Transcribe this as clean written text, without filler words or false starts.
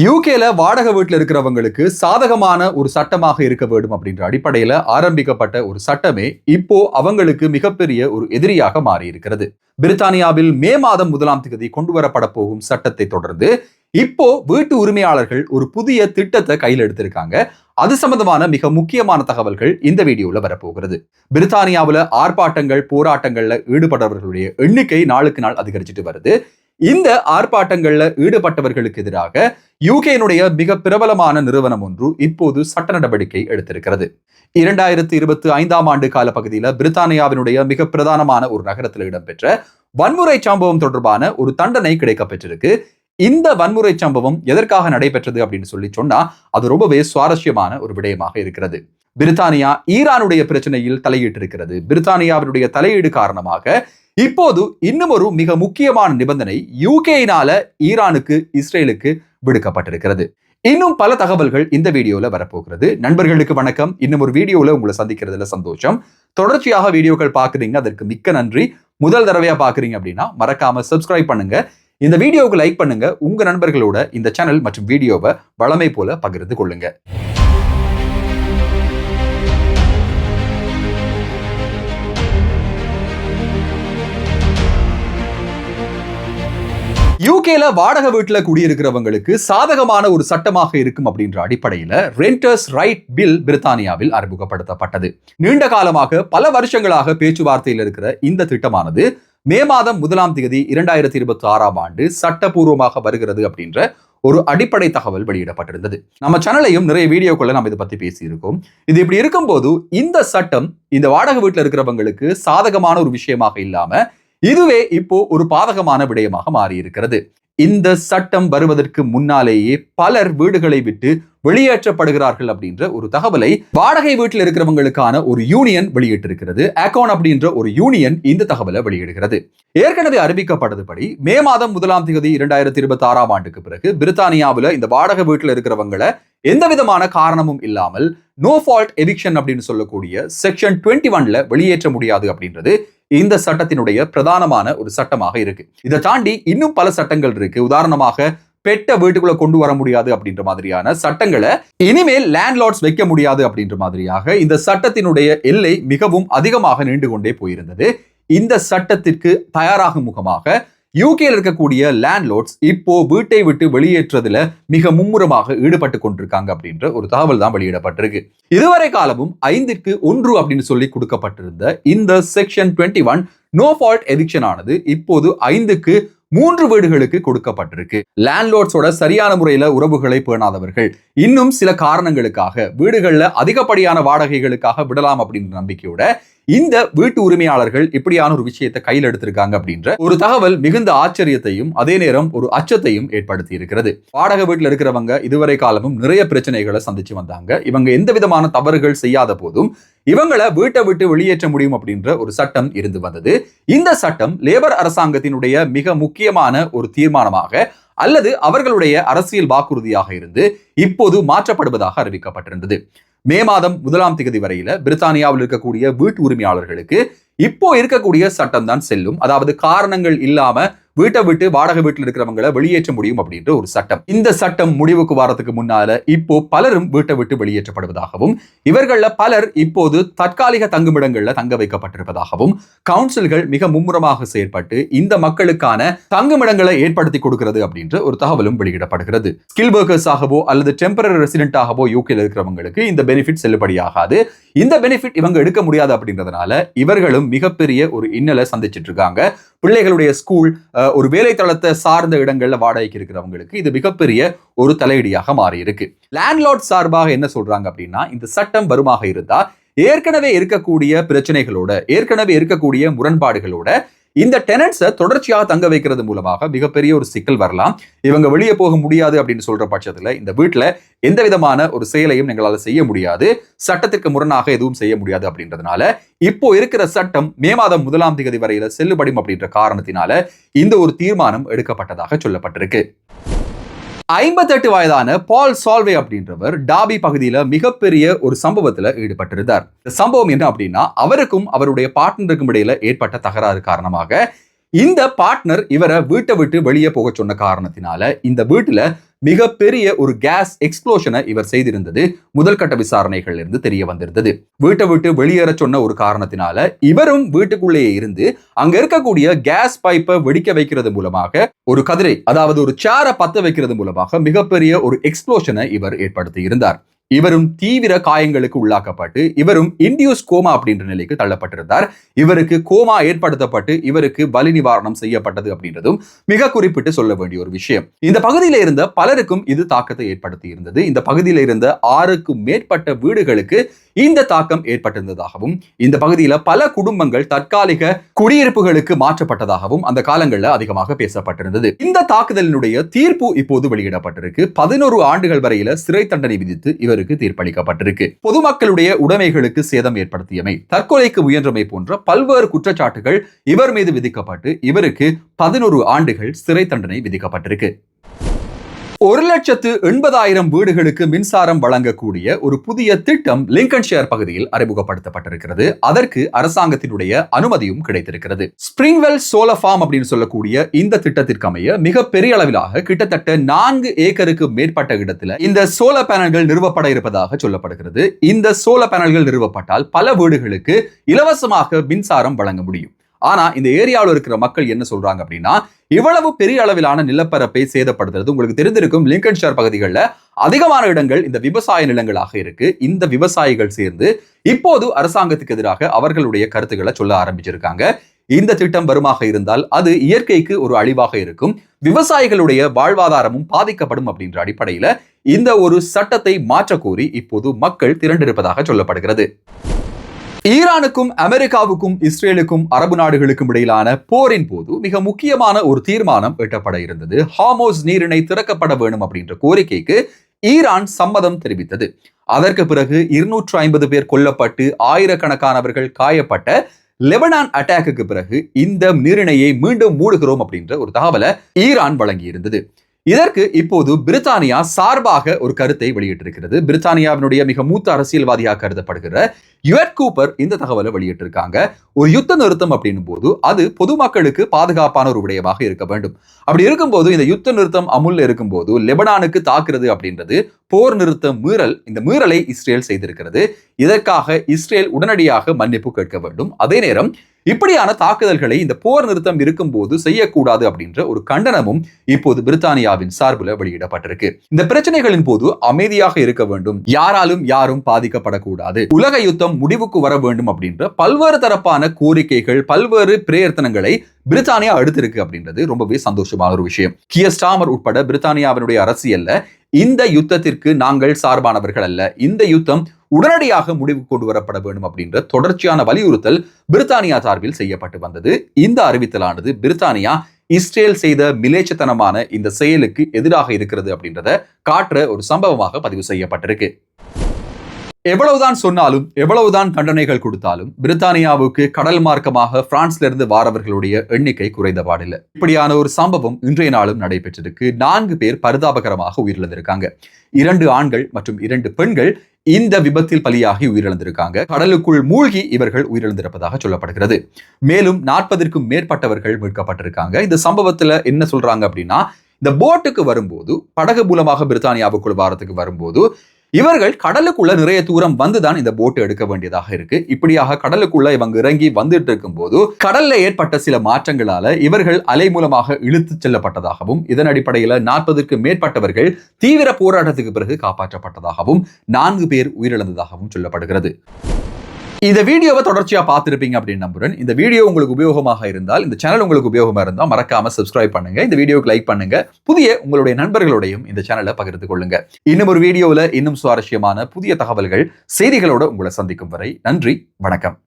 யூகேல வாடகை வீட்டில் இருக்கிறவங்களுக்கு சாதகமான ஒரு சட்டமாக இருக்க வேண்டும் அப்படின்ற அடிப்படையில ஆரம்பிக்கப்பட்ட ஒரு சட்டமே இப்போ அவங்களுக்கு மிகப்பெரிய ஒரு எதிரியாக மாறி இருக்கிறது. பிரித்தானியாவில் மே மாதம் 1ஆம் தேதி கொண்டு வரப்பட போகும் சட்டத்தை தொடர்ந்து இப்போ வீட்டு உரிமையாளர்கள் ஒரு புதிய திட்டத்தை கையில் எடுத்திருக்காங்க. அது சம்பந்தமான மிக முக்கியமான தகவல்கள் இந்த வீடியோல வரப்போகிறது. பிரித்தானியாவில் ஆர்ப்பாட்டங்கள் போராட்டங்கள்ல ஈடுபட்டவர்களுடைய எண்ணிக்கை நாளுக்கு நாள் அதிகரிச்சுட்டு வருது. இந்த ஆர்ப்பாட்டங்கள்ல ஈடுபட்டவர்களுக்கு எதிராக யூகேனுடைய மிக பிரபலமான நிறுவனம் ஒன்று இப்போது சட்ட நடவடிக்கை எடுத்திருக்கிறது. 2025ஆம் ஆண்டு கால பகுதியில் பிரித்தானியாவினுடைய மிக பிரதானமான ஒரு நகரத்தில் இடம்பெற்ற வன்முறை சம்பவம் தொடர்பான ஒரு தண்டனை கிடைக்கப்பெற்றிருக்கு. இந்த வன்முறை சம்பவம் எதற்காக நடைபெற்றது அப்படின்னு சொன்னா அது ரொம்பவே சுவாரஸ்யமான ஒரு விடயமாக இருக்கிறது. பிரித்தானியா ஈரானுடைய பிரச்சனையில் தலையிட்டு இருக்கிறது. பிரித்தானியாவினுடைய தலையீடு காரணமாக இப்போது இன்னும் ஒரு மிக முக்கியமான நிபந்தனை யூகேயினால ஈரானுக்கு இஸ்ரேலுக்கு விடுக்கப்பட்டிருக்கிறது. இன்னும் பல தகவல்கள் இந்த வீடியோல வரப்போகிறது. நண்பர்களுக்கு வணக்கம். இன்னும் ஒரு வீடியோல உங்களை சந்திக்கிறதுல சந்தோஷம். தொடர்ச்சியாக வீடியோக்கள் பாக்குறீங்க, அதற்கு மிக்க நன்றி. முதல் தடவையா பாக்குறீங்க அப்படின்னா மறக்காம சப்ஸ்கிரைப் பண்ணுங்க. இந்த வீடியோவுக்கு லைக் பண்ணுங்க. உங்க நண்பர்களோட இந்த சேனல் மற்றும் வீடியோவை வழமை போல பகிர்ந்து கொள்ளுங்க. யூகேல வாடகை வீட்டுல குடியிருக்கிறவங்களுக்கு சாதகமான ஒரு சட்டமாக இருக்கும் அப்படின்ற அடிப்படையில ரெண்டர்ஸ் ரைட் பில் பிரித்தானியாவில் அறிமுகப்படுத்தப்பட்டது. நீண்ட காலமாக பல வருஷங்களாக பேச்சுவார்த்தையில் இருக்கிற இந்த திட்டமானது மே மாதம் 1ஆம் தேதி 2026ஆம் ஆண்டு சட்டப்பூர்வமாக வருகிறது அப்படின்ற ஒரு அடிப்படை தகவல் வெளியிடப்பட்டிருந்தது. நம்ம சேனலையும் நிறைய வீடியோக்களை நம்ம இதை பத்தி பேசியிருக்கோம். இது இப்படி இருக்கும்போது இந்த சட்டம் இந்த வாடகை வீட்டுல இருக்கிறவங்களுக்கு சாதகமான ஒரு விஷயமாக இல்லாம இதுவே இப்போ ஒரு பாதகமான விடயமாக மாறி இருக்கிறது. இந்த சட்டம் வருவதற்கு முன்னாலேயே பலர் வீடுகளை விட்டு வெளியேற்றப்படுகிறார்கள் அப்படின்ற ஒரு தகவலை வாடகை வீட்டில் இருக்கிறவங்களுக்கான ஒரு யூனியன் வெளியிட்டிருக்கிறது. அக்கௌண்ட் அப்படின்ற ஒரு யூனியன் இந்த தகவலை வெளியிடுகிறது. ஏற்கனவே அறிவிக்கப்பட்டதுபடி மே மாதம் 1ஆம் தேதி 2026ஆம் ஆண்டுக்கு பிறகு பிரித்தானியாவில் இந்த வாடகை வீட்டில் இருக்கிறவங்களை எந்த விதமான காரணமும் இல்லாமல் நோ ஃபால்ட் எவிக்ஷன் அப்படின்னு சொல்லக்கூடிய செக்ஷன் 21ல வெளியேற்ற முடியாது அப்படின்றது இந்த சட்டத்தினுடைய பிரதானமான ஒரு சட்டமாக இருக்கு. இதை தாண்டி இன்னும் பல சட்டங்கள் இருக்கு. உதாரணமாக பெட்ட வீட்டுக்குள்ள கொண்டு வர முடியாது அப்படின்ற மாதிரியான சட்டங்களை இனிமேல் லேண்ட்லார்ட்ஸ் வைக்க முடியாது அப்படின்ற மாதிரியாக இந்த சட்டத்தினுடைய எல்லை மிகவும் அதிகமாக நீண்டு கொண்டே போயிருந்தது. இந்த சட்டத்திற்கு தயாராகும் முகமாக யூகேல இருக்கக்கூடிய லேண்ட்லார்ட்ஸ் இப்போ வீட்டை விட்டு வெளியேற்றதுல மிக மும்முரமாக ஈடுபட்டு கொண்டிருக்காங்க அப்படின்ற ஒரு தகவல் தான் வெளியிடப்பட்டிருக்கு. இதுவரை காலமும் 5க்கு 1 அப்படின்னு சொல்லி கொடுக்கப்பட்டிருந்த இந்த செக்ஷன் 21 நோ ஃபால்ட் எவிக்ஷன் ஆனது இப்போது 5க்கு 3 வீடுகளுக்கு கொடுக்கப்பட்டிருக்கு. லேண்ட்லார்ட்ஸோட சரியான முறையில உறவுகளை பேணாதவர்கள் இன்னும் சில காரணங்களுக்காக வீடுகள்ல அதிகப்படியான வாடகைகளுக்காக விடலாம் அப்படின்ற நம்பிக்கையோட இந்த வீட்டு உரிமையாளர்கள் இப்படியான ஒரு விஷயத்தை கையில் எடுத்திருக்காங்க அப்படின்ற ஒரு தகவல் மிகுந்த ஆச்சரியத்தையும் அதே நேரம் ஒரு அச்சத்தையும் ஏற்படுத்தி இருக்கிறது. வாடகை வீட்டில் இருக்கிறவங்க இதுவரை காலமும் நிறைய பிரச்சனைகளை சந்திச்சு வந்தாங்க. இவங்க எந்த விதமான தவறுகள் செய்யாத போதும் இவங்களை வீட்டை விட்டு வெளியேற்ற முடியும் அப்படின்ற ஒரு சட்டம் இருந்து வந்தது. இந்த சட்டம் லேபர் அரசாங்கத்தினுடைய மிக முக்கியமான ஒரு தீர்மானமாக அல்லது அவர்களுடைய அரசியல் வாக்குறுதியாக இருந்து இப்போது மாற்றப்படுவதாக அறிவிக்கப்பட்டிருந்தது. மே மாதம் 1ஆம் தேதி வரையில பிரித்தானியாவில் இருக்கக்கூடிய வீட்டு உரிமையாளர்களுக்கு இப்போ இருக்கக்கூடிய சட்டம் தான் செல்லும். அதாவது காரணங்கள் இல்லாம வீட்டை விட்டு வாடகை வீட்டில் இருக்கிறவங்களை வெளியேற்ற முடியும் அப்படின்ற ஒரு சட்டம். இந்த சட்டம் முடிவுக்கு வரதுக்கு முன்னால இப்போ பலரும் வீட்டை விட்டு வெளியேற்றப்படுவதாகவும் இவர்கள பலர் இப்போது தற்காலிக தங்குமிடங்கள்ல தங்க வைக்கப்பட்டிருப்பதாகவும் கவுன்சில்கள் மிக மும்முரமாக செயற்பட்டு இந்த மக்களுக்கான தங்குமிடங்களை ஏற்படுத்தி கொடுக்கிறது அப்படின்ற ஒரு தகவலும் வெளியிடப்படுகிறது. ஸ்கில் ஒர்க்கர்ஸ் ஆகவோ அல்லது டெம்பரரி ரெசிடென்ட் ஆகவோ யூகேல இருக்கிறவங்களுக்கு இந்த பெனிஃபிட் செல்லுபடியாகாது. இந்த பெனிஃபிட் இவங்க எடுக்க முடியாது அப்படின்றதுனால இவர்களும் மிகப்பெரிய ஒரு இன்னலை சந்திச்சிட்டு இருக்காங்க. பிள்ளைகளுடைய ஸ்கூல் ஒரு வேலை தளத்தை சார்ந்த இடங்கள்ல வாடகைக்கு இருக்கிறவங்களுக்கு இது மிகப்பெரிய ஒரு தலையடியாக மாறி இருக்கு. லேண்ட்லார்ட் சார்பாக என்ன சொல்றாங்க அப்படின்னா இந்த சட்டம் வருமாக இருந்தா ஏற்கனவே இருக்கக்கூடிய பிரச்சனைகளோட ஏற்கனவே இருக்கக்கூடிய முரண்பாடுகளோட இந்த டெனன்ட்ஸை தொடர்ச்சியாக தங்க வைக்கிறது மூலமாக மிகப்பெரிய ஒரு சிக்கல் வரலாம். இவங்க வெளியே போக முடியாது அப்படின்னு சொல்ற பட்சத்துல இந்த வீட்டுல எந்த விதமான ஒரு செயலையும் எங்களால செய்ய முடியாது, சட்டத்திற்கு முரணாக எதுவும் செய்ய முடியாது அப்படின்றதுனால இப்போ இருக்கிற சட்டம் மே மாதம் 1ஆம் தேதி வரையில செல்லுபடி அப்படின்ற காரணத்தினால இந்த ஒரு தீர்மானம் எடுக்கப்பட்டதாக சொல்லப்பட்டிருக்கு. 58 வயதான பால் சால்வே அப்படின்றவர் டாபி பகுதியில மிகப்பெரிய ஒரு சம்பவத்துல ஈடுபட்டிருந்தார். இந்த சம்பவம் என்ன அப்படின்னா அவருக்கும் அவருடைய பார்ட்னருக்கும் இடையில ஏற்பட்ட தகராறு காரணமாக இந்த பார்ட்னர் இவரை வீட்டை விட்டு வெளியே போக சொன்ன காரணத்தினால இந்த வீட்டுல மிகப்பெரிய ஒரு கேஸ் எக்ஸ்ப்ளோஷனை இவர் செய்திருந்தது முதல் கட்ட விசாரணைகள் இருந்து தெரிய வந்திருந்தது. வீட்டை விட்டு வெளியேற சொன்ன ஒரு காரணத்தினால இவரும் வீட்டுக்குள்ளேயே இருந்து அங்க இருக்கக்கூடிய கேஸ் பைப்பை வெடிக்க வைக்கிறது மூலமாக ஒரு கதிரை, அதாவது ஒரு சேரை பத்த வைக்கிறது மூலமாக மிகப்பெரிய ஒரு எக்ஸ்ப்ளோஷனை இவர் ஏற்படுத்தி இருந்தார். இவரும் தீவிர காயங்களுக்கு உள்ளாக்கப்பட்டு இவரும் இன்டியூஸ் கோமா அப்படின்ற நிலைக்கு தள்ளப்பட்டிருந்தார். இவருக்கு கோமா ஏற்படுத்தப்பட்டு இவருக்கு வலி நிவாரணம் செய்யப்பட்டது அப்படின்றதும் மிக குறிப்பிட்டு சொல்ல வேண்டிய ஒரு விஷயம். இந்த பகுதியில இருந்த பலருக்கும் இது தாக்கத்தை ஏற்படுத்தி இருந்தது. இந்த பகுதியில இருந்த 6க்கும் மேற்பட்ட வீடுகளுக்கு இந்த தாக்கம் ஏற்பட்டிருந்ததாகவும் இந்த பகுதியில பல குடும்பங்கள் தற்காலிக குடியிருப்புகளுக்கு மாற்றப்பட்டதாகவும் அந்த காலங்களில் அதிகமாக பேசப்பட்டிருந்தது. இந்த தாக்குதலினுடைய தீர்ப்பு இப்போது வெளியிடப்பட்டிருக்கு. 11 ஆண்டுகள் வரையில சிறை தண்டனை விதித்து இவருக்கு தீர்ப்பளிக்கப்பட்டிருக்கு. பொதுமக்களுடைய உடைமைகளுக்கு சேதம் ஏற்படுத்தியமை, தற்கொலைக்கு முயன்றமை போன்ற பல்வேறு குற்றச்சாட்டுகள் இவர் மீது விதிக்கப்பட்டு இவருக்கு 11 ஆண்டுகள் சிறை தண்டனை விதிக்கப்பட்டிருக்கு. 1,80,000 வீடுகளுக்கு மின்சாரம் வழங்கக்கூடிய ஒரு புதிய திட்டம் லிங்கன்ஷயர் பகுதியில் அறிமுகப்படுத்தப்பட்டிருக்கிறது. அதற்கு அரசாங்கத்தினுடைய அனுமதியும் கிடைத்திருக்கிறது. ஸ்பிரிங்வெல் சோலார் ஃபார்ம் அப்படின்னு சொல்லக்கூடிய இந்த திட்டத்திற்கு அமைய மிக பெரிய அளவிலாக கிட்டத்தட்ட 4 ஏக்கருக்கு மேற்பட்ட இடத்துல இந்த சோலார் பேனல்கள் நிறுவப்பட இருப்பதாக சொல்லப்படுகிறது. இந்த சோலார் பேனல்கள் நிறுவப்பட்டால் பல வீடுகளுக்கு இலவசமாக மின்சாரம் வழங்க முடியும். ஆனா இந்த ஏரியாவில் இருக்கிற மக்கள் என்ன சொல்றாங்க அப்படின்னா, இவ்வளவு பெரிய அளவிலான நிலப்பரப்பை சேதப்படுத்துறது உங்களுக்கு தெரிந்திருக்கும். லிங்கன்ஷயர் பகுதிகளில் அதிகமான இடங்கள் இந்த விவசாய நிலங்களாக இருக்கு. இந்த விவசாயிகள் சேர்ந்து இப்போது அரசாங்கத்துக்கு எதிராக அவர்களுடைய கருத்துக்களை சொல்ல ஆரம்பிச்சிருக்காங்க. இந்த திட்டம் வருமாக இருந்தால் அது இயற்கைக்கு ஒரு அழிவாக இருக்கும், விவசாயிகளுடைய வாழ்வாதாரமும் பாதிக்கப்படும் அப்படின்ற அடிப்படையில இந்த ஒரு சட்டத்தை மாற்ற கோரி இப்போது மக்கள் திரண்டிருப்பதாக சொல்லப்படுகிறது. ஈரானுக்கும் அமெரிக்காவுக்கும் இஸ்ரேலுக்கும் அரபு நாடுகளுக்கும் இடையிலான போரின் போது மிக முக்கியமான ஒரு தீர்மானம் எட்டப்பட இருந்தது. ஹார்மோஸ் நீரிணை திறக்கப்பட வேண்டும் அப்படின்ற கோரிக்கைக்கு ஈரான் சம்மதம் தெரிவித்தது. அதற்கு பிறகு 250 பேர் கொல்லப்பட்டு ஆயிரக்கணக்கானவர்கள் காயப்பட்ட லெபனான் அட்டாக்கு பிறகு இந்த நீரிணையை மீண்டும் மூடுகிறோம் அப்படின்ற ஒரு தகவலை ஈரான் வழங்கி இருந்தது. இதற்கு இப்போது பிரித்தானியா சார்பாக ஒரு கருத்தை வெளியிட்டிருக்கிறது. பிரித்தானியாவினுடைய மிக மூத்த அரசியல்வாதியாக கருதப்படுகிற யுவர்ட் கூப்பர் இந்த தகவலை வெளியிட்டிருக்காங்க. ஒரு யுத்த நிறுத்தம் அப்படின்னும் போது அது பொதுமக்களுக்கு பாதுகாப்பான ஒரு விடயமாக இருக்க வேண்டும். அப்படி இருக்கும்போது இந்த யுத்த நிறுத்தம் அமுல்ல இருக்கும்போது லெபனானுக்கு தாக்குறது அப்படின்றது போர் நிறுத்த மீறல். இந்த மீறலை இஸ்ரேல் செய்திருக்கிறது. இதற்காக இஸ்ரேல் உடனடியாக மன்னிப்பு கேட்க வேண்டும். அதே நேரம் இப்படியான தாக்குதல்களை இந்த போர் நிறுத்தம் இருக்கும் போது செய்யக்கூடாது அப்படின்ற ஒரு கண்டனமும் இப்போது பிரித்தானியாவின் சார்பில் வெளியிடப்பட்டிருக்கு. இந்த பிரச்சனைகளின் போது அமைதியாக இருக்க வேண்டும், யாராலும் யாரும் பாதிக்கப்படக்கூடாது, உலக யுத்தம் முடிவுக்கு வர வேண்டும் அப்படின்ற பல்வேறு தரப்பான கோரிக்கைகள், பல்வேறு பிரயத்தனங்களை பிரித்தானியா எடுத்திருக்கு அப்படின்றது ரொம்பவே சந்தோஷமான ஒரு விஷயம். கியர் ஸ்டார்மர் உட்பட பிரித்தானியாவினுடைய அரசியல்ல இந்த யுத்தத்திற்கு நாங்கள் சார்பானவர்கள் அல்ல, இந்த யுத்தம் உடனடியாக முடிவு கொண்டு வரப்பட வேண்டும் அப்படின்ற தொடர்ச்சியான வலியுறுத்தல் பிரித்தானியா சார்பில் செய்யப்பட்டு வந்தது. இந்த அறிவித்தலானது பிரித்தானியா இஸ்ரேல் செய்த மிலேச்சத்தனமான இந்த செயலுக்கு எதிராக இருக்கிறது அப்படின்றத காட்டுற ஒரு சம்பவமாக பதிவு செய்யப்பட்டிருக்கு. எவ்வளவுதான் சொன்னாலும் எவ்வளவுதான் தண்டனைகள் கொடுத்தாலும் பிரித்தானியாவுக்கு கடல் மார்க்கமாக பிரான்ஸ்ல இருந்து வாரவர்களுடைய எண்ணிக்கை குறைந்த பாடில்லை. இப்படியான ஒரு சம்பவம் இன்றைய நாளும் நடைபெற்றிருக்கு. 4 பேர் பரிதாபகரமாக உயிரிழந்திருக்காங்க. 2 ஆண்கள் மற்றும் 2 பெண்கள் இந்த விபத்தில் பலியாகி உயிரிழந்திருக்காங்க. கடலுக்குள் மூழ்கி இவர்கள் உயிரிழந்திருப்பதாக சொல்லப்படுகிறது. மேலும் 40க்கும் மேற்பட்டவர்கள் மீட்கப்பட்டிருக்காங்க. இந்த சம்பவத்துல என்ன சொல்றாங்க அப்படின்னா, இந்த போட்டுக்கு வரும்போது, படகு மூலமாக பிரித்தானியாவுக்குள் வாரத்துக்கு வரும்போது இவர்கள் கடலுக்குள்ள நிறைய தூரம் வந்துதான் இந்த போட்டு எடுக்க வேண்டியதாக இருக்கு. இப்படியாக கடலுக்குள்ள இவங்க இறங்கி வந்துட்டு இருக்கும் போது கடல்ல ஏற்பட்ட சில மாற்றங்களால இவர்கள் அலை மூலமாக இழுத்து செல்லப்பட்டதாகவும், இதன் அடிப்படையில் 40க்கும் மேற்பட்டவர்கள் தீவிர போராட்டத்துக்கு பிறகு காப்பாற்றப்பட்டதாகவும் 4 பேர் உயிரிழந்ததாகவும் சொல்லப்படுகிறது. இந்த வீடியோவை தொடர்ச்சியா பார்த்திருப்பீங்க அப்படின்னு நம்புறேன். இந்த வீடியோ உங்களுக்கு உபயோகமாக இருந்தால், இந்த சேனல் உங்களுக்கு உபயோகமா இருந்தால் மறக்காம சப்ஸ்கிரைப் பண்ணுங்க, இந்த வீடியோக்கு லைக் பண்ணுங்க, புதிய உங்களுடைய நண்பர்களோடையும் இந்த சேனலை பகிர்ந்து கொள்ளுங்க. இன்னும் ஒரு வீடியோவில் இன்னும் சுவாரஸ்யமான புதிய தகவல்கள், செய்திகளோட உங்களை சந்திக்கும் வரை நன்றி, வணக்கம்.